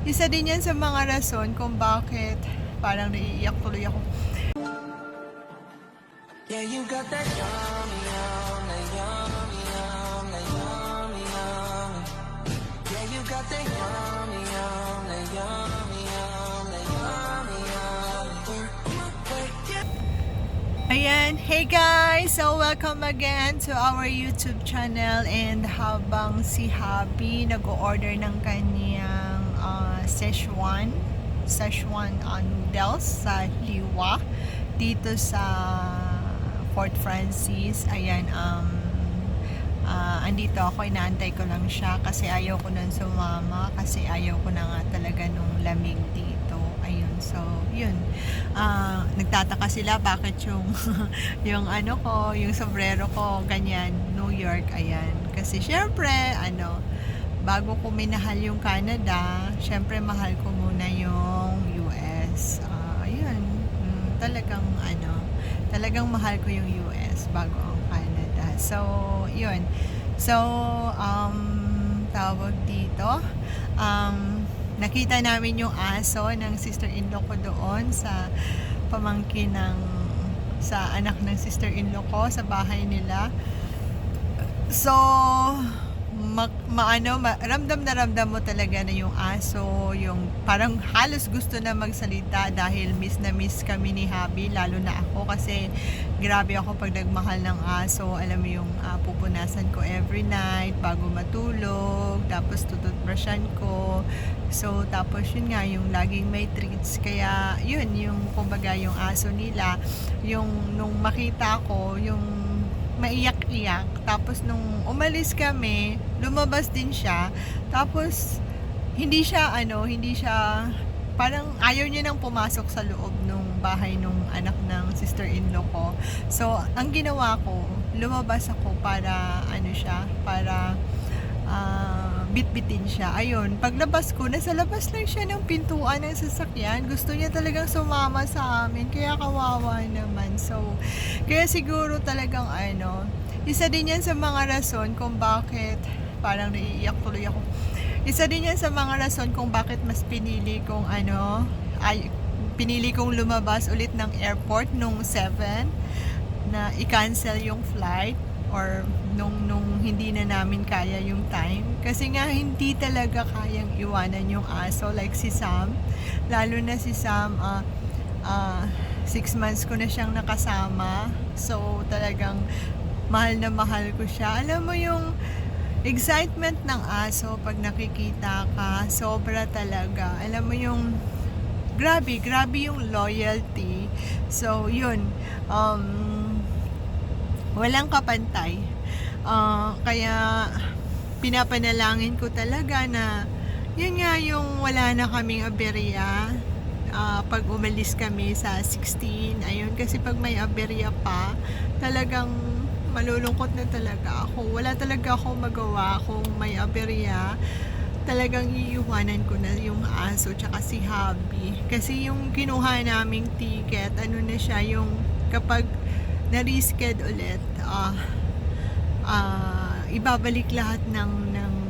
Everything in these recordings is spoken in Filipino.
Isa din yan sa mga rason kung bakit parang naiiyak tuloy ako. Yeah, you got that yummy, yum, that yummy, yum, that yummy, yum. Yeah, you got that yummy, yum, that yummy, yum, that yummy, yum. We're on my way, yeah. Ayan, hey guys! So welcome again to our YouTube channel, and habang si Habi nag-order ng kanyang Szechuan noodles sa Liwa dito sa Fort Francis. Ayan, andito ako, inaantay ko lang siya kasi ayaw ko nun sumama kasi ayaw ko na nga talaga nung lamig dito. Ayun, so yun, nagtataka sila bakit yung yung ano ko, yung sombrero ko ganyan, New York. Ayan, kasi syempre bago ko minahal yung Canada, syempre mahal ko muna yung US. Ayun, talagang mahal ko yung US bago ang Canada. So yun, so tawag dito, nakita namin yung aso ng sister-in-law ko doon sa pamangkin sa anak ng sister-in-law ko sa bahay nila. So ramdam na ramdam mo talaga na yung aso, yung parang halos gusto na magsalita dahil miss na miss kami ni Habi, lalo na ako kasi grabe ako pag nagmahal ng aso. Alam mo yung pupunasan ko every night bago matulog, tapos tututbrushan ko. So tapos yun nga, yung laging may treats, kaya yun yung kumbaga yung aso nila, yung nung makita ko yung maiyak-iyak. Tapos nung umalis kami, lumabas din siya. Tapos hindi siya parang ayaw niya nang pumasok sa loob nung bahay nung anak ng sister-in-law ko. So ang ginawa ko, lumabas ako para para bitbitin siya. Ayun, paglabas ko, nasa labas lang siya ng pintuan ng sasakyan. Gusto niya talagang sumama sa amin, kaya kawawa naman. So, kaya siguro talagang isa din yan sa mga rason kung bakit parang naiiyak tuloy ako. Isa din yan sa mga rason kung bakit mas pinili kong lumabas ulit ng airport nung 7 na i-cancel yung flight, or nung hindi na namin kaya yung time, kasi nga hindi talaga kayang iwanan yung aso, like si Sam, lalo na si Sam, 6 months ko na siyang nakasama. So talagang mahal na mahal ko siya. Alam mo yung excitement ng aso pag nakikita ka, sobra talaga. Alam mo yung grabe yung loyalty. So yun, walang kapantay. Kaya pinapanalangin ko talaga na yun nga, yung wala na kaming aberya pag umalis kami sa 16. Ayun, kasi pag may aberya pa, talagang malulungkot na talaga ako. Wala talaga ako magawa kung may aberya. Talagang iiwanan ko na yung aso tsaka si Habi. Kasi yung kinuha naming ticket, na siya, yung kapag na-reschedule ulit, ibabalik lahat ng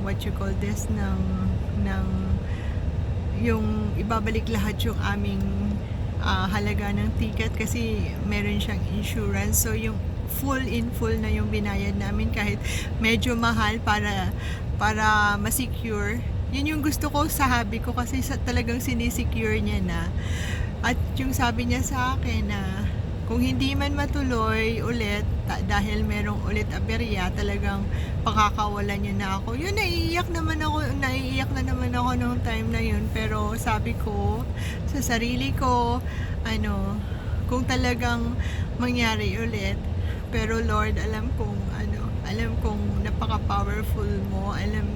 what you call this, yung ibabalik lahat yung aming halaga ng ticket, kasi meron siyang insurance. So yung full na yung binayad namin, kahit medyo mahal, para ma-secure. Yun yung gusto ko sa Habi ko, kasi talagang sinisecure niya na. At yung sabi niya sa akin na kung hindi man matuloy ulit dahil merong ulit aberya, talagang pakakawalan niya na ako. Yun, naiiyak na naman ako nung time na yun. Pero sabi ko sa sarili ko, kung talagang mangyari ulit, pero Lord, alam kong napaka-powerful mo, alam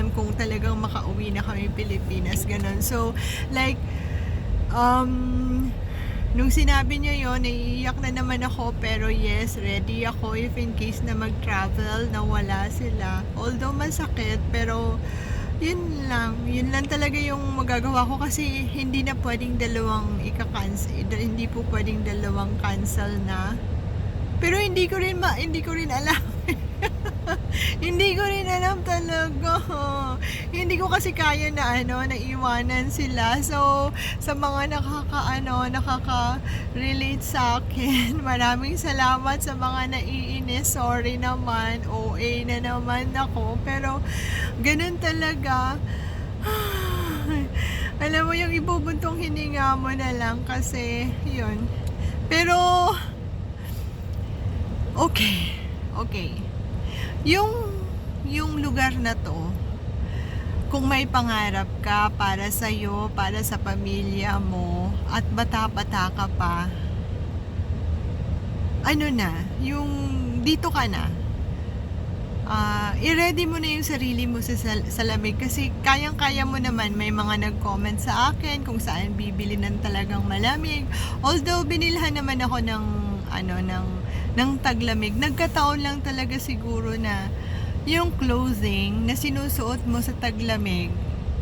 kong talagang makauwi na kami Pilipinas, ganun. So like, nung sinabi niya yon, naiiyak na naman ako. Pero yes, ready ako if in case na mag-travel na wala sila. Although masakit, pero yun lang talaga yung magagawa ko, kasi hindi na pwedeng hindi po pwedeng dalawang cancel na. Pero hindi ko rin alam hindi ko rin alam talaga hindi ko kasi kaya na naiwanan sila. So, sa mga nakaka-relate sa akin, maraming salamat sa mga naiinis. Sorry naman, OA na naman ako. Pero, ganun talaga. Alam mo, yung ibubuntong hininga mo na lang kasi, yun. Pero, okay. Yung lugar na to, kung may pangarap ka para sa'yo, para sa pamilya mo, at bata-bata ka pa, yung dito ka na. I-ready mo na yung sarili mo sa lamig kasi kayang-kaya mo naman. May mga nag-comment sa akin kung saan bibili ng talagang malamig. Although binilhan naman ako ng taglamig, nagkataon lang talaga siguro na yung clothing na sinusuot mo sa taglamig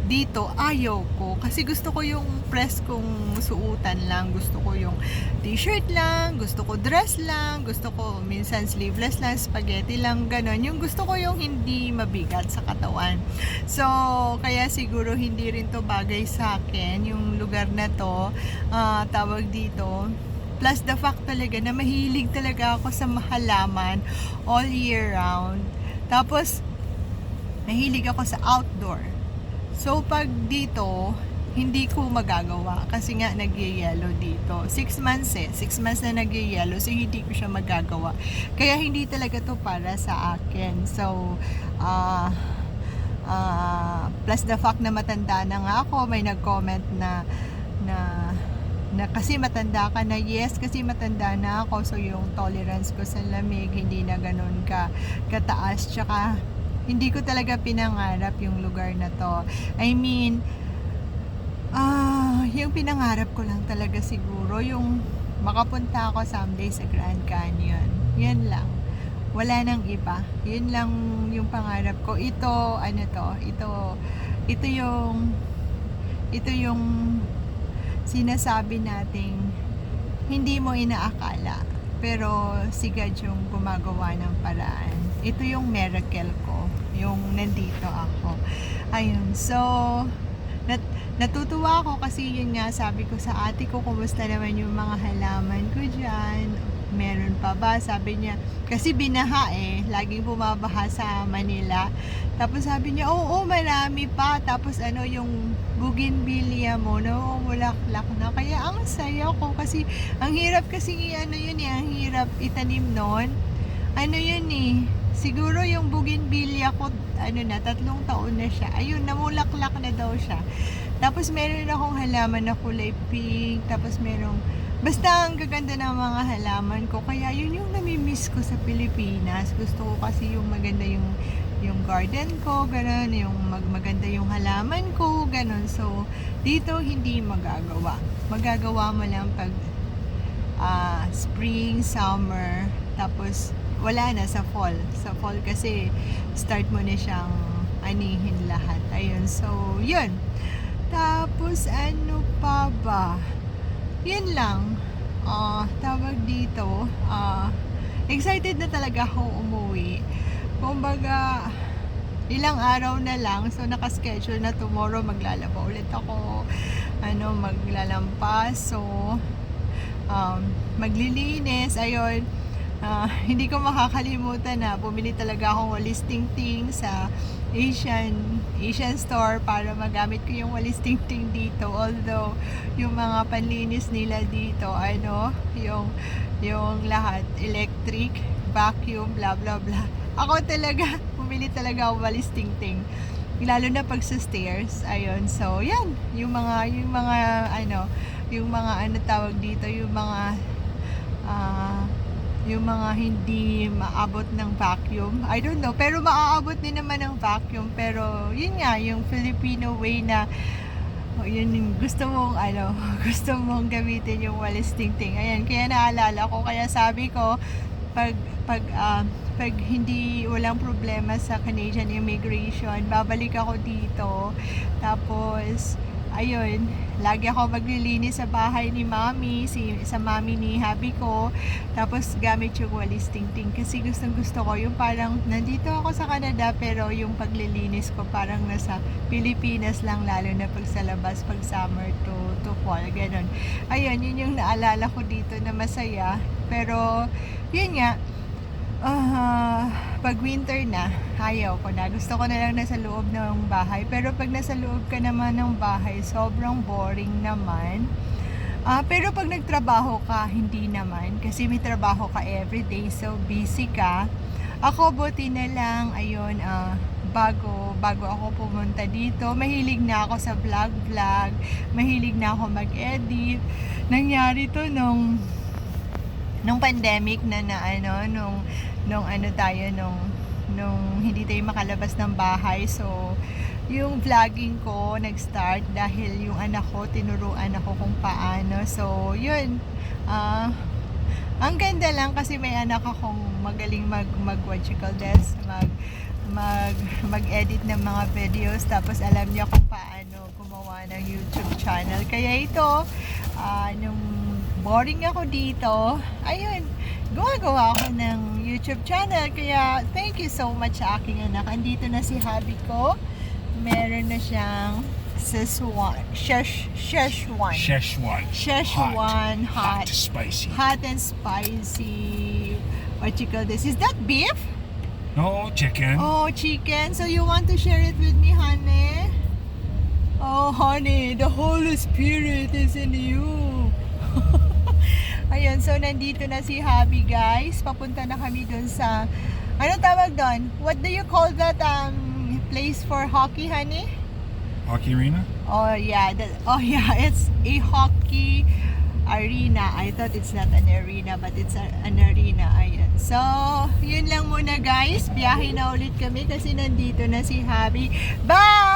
dito ayaw ko kasi gusto ko yung press kong suutan lang, gusto ko yung t-shirt lang, gusto ko dress lang, gusto ko minsan sleeveless lang, spaghetti lang, ganon. Yung gusto ko yung hindi mabigat sa katawan. So kaya siguro hindi rin to bagay sa akin yung lugar na to, tawag dito. Plus the fact talaga na mahilig talaga ako sa halaman all year round. Tapos mahilig ako sa outdoor. So pag dito, hindi ko magagawa kasi nga nagyayelo dito. 6 months 6 months na nagyayelo, so hindi ko siya magagawa. Kaya hindi talaga to para sa akin. So, plus the fact na matanda na nga ako, may nag-comment na kasi matanda ka na. Yes, kasi matanda na ako, so yung tolerance ko sa lamig hindi na ganun kataas. Tsaka hindi ko talaga pinangarap yung lugar na to. I mean, yung pinangarap ko lang talaga siguro yung makapunta ako someday sa Grand Canyon. Yan lang. Wala nang iba. Yun lang yung pangarap ko. Ito yung sinasabi nating hindi mo inaakala, pero si God yung gumagawa ng paraan. Ito yung miracle ko, yung nandito ako. Ayun, so natutuwa ako kasi yun nga, sabi ko sa ate ko, kumusta naman yung mga halaman ko dyan, meron pa ba? Sabi niya, kasi binaha laging bumabaha sa Manila. Tapos sabi niya, oo, marami pa. Tapos yung bougainvillea mo, namumulaklak na. Kaya ang saya ko kasi, ang hirap kasi, ang hirap itanim nun. Siguro yung bougainvillea ko, 3 taon na siya. Ayun, namulaklak na daw siya. Tapos meron akong halaman na kulay pink. Tapos basta ang gaganda ng mga halaman ko. Kaya yun yung namimiss ko sa Pilipinas. Gusto ko kasi yung maganda yung garden ko, gano'n, yung maganda yung halaman ko, gano'n. So, dito hindi magagawa. Magagawa mo lang pag spring, summer, tapos wala na sa fall. Sa fall kasi start mo na siyang anihin lahat. Ayun, so, yun. Tapos, ano pa ba? Yun lang. Tawag dito, excited na talaga ako umuwi. Kumbaga, ilang araw na lang, so naka-schedule na tomorrow maglalaba ulit ako, maglalampas, so maglilinis, ayun. Hindi ko makakalimutan na bumili talaga akong walis tingting sa Asian store para magamit ko yung walis tingting dito. Although yung mga panlinis nila dito, yung lahat electric, vacuum, blah blah blah. Ako talaga, bumili talaga ako walis tingting. Lalo na pag sa stairs, ayun. So, yan, yung mga tawag dito, yung mga hindi maabot ng vacuum. I don't know, pero maaabot din naman ng vacuum. Pero yun nga, yung Filipino way na yun yung gusto mong gamitin yung walis tingting. Ayan, kaya naalala ko, kaya sabi ko pag hindi walang problema sa Canadian immigration, babalik ako dito. Tapos ayun, lagi ako maglilinis sa bahay ni Mami, sa Mami ni Habi ko. Tapos gamit yung walis tingting kasi gustong gusto ko yung parang nandito ako sa Canada pero yung paglilinis ko parang nasa Pilipinas lang, lalo na pag sa labas, pag summer to fall, ganun. Ayun, yun yung naalala ko dito na masaya. Pero yun nga, pag winter na, ayaw ko na. Gusto ko na lang nasa loob ng bahay. Pero pag nasa loob ka naman ng bahay, sobrang boring naman. Pero pag nagtrabaho ka, hindi naman. Kasi may trabaho ka everyday, so busy ka. Ako, buti na lang, ayun, bago ako pumunta dito, mahilig na ako sa vlog. Mahilig na ako mag-edit. Nangyari to nung pandemic nung hindi tayo makalabas ng bahay. So yung vlogging ko nag-start dahil yung anak ko, tinuruan ako kung paano. So yun, ang ganda lang kasi may anak akong magaling what you call this, mag-edit ng mga videos, tapos alam niya kung paano gumawa ng YouTube channel. Kaya ito, nung boring ako dito, ayun, gumagawa ako ng YouTube channel. Kaya thank you so much sa aking anak. Andito na si hubby ko. Meron na siyang Szechuan hot spicy. hot and spicy, what you call this, is that beef? No, chicken. Oh, chicken. So you want to share it with me, honey? Oh, honey, the Holy Spirit is in you. Ayun, so nandito na si hubby, guys. Papunta na kami dun sa, ano tawag doon? What do you call that place for hockey, honey? Hockey arena? Oh yeah, it's a hockey arena. I thought it's not an arena, but it's an arena. Ayan. So, yun lang muna, guys. Biyahe na ulit kami kasi nandito na si hubby. Bye!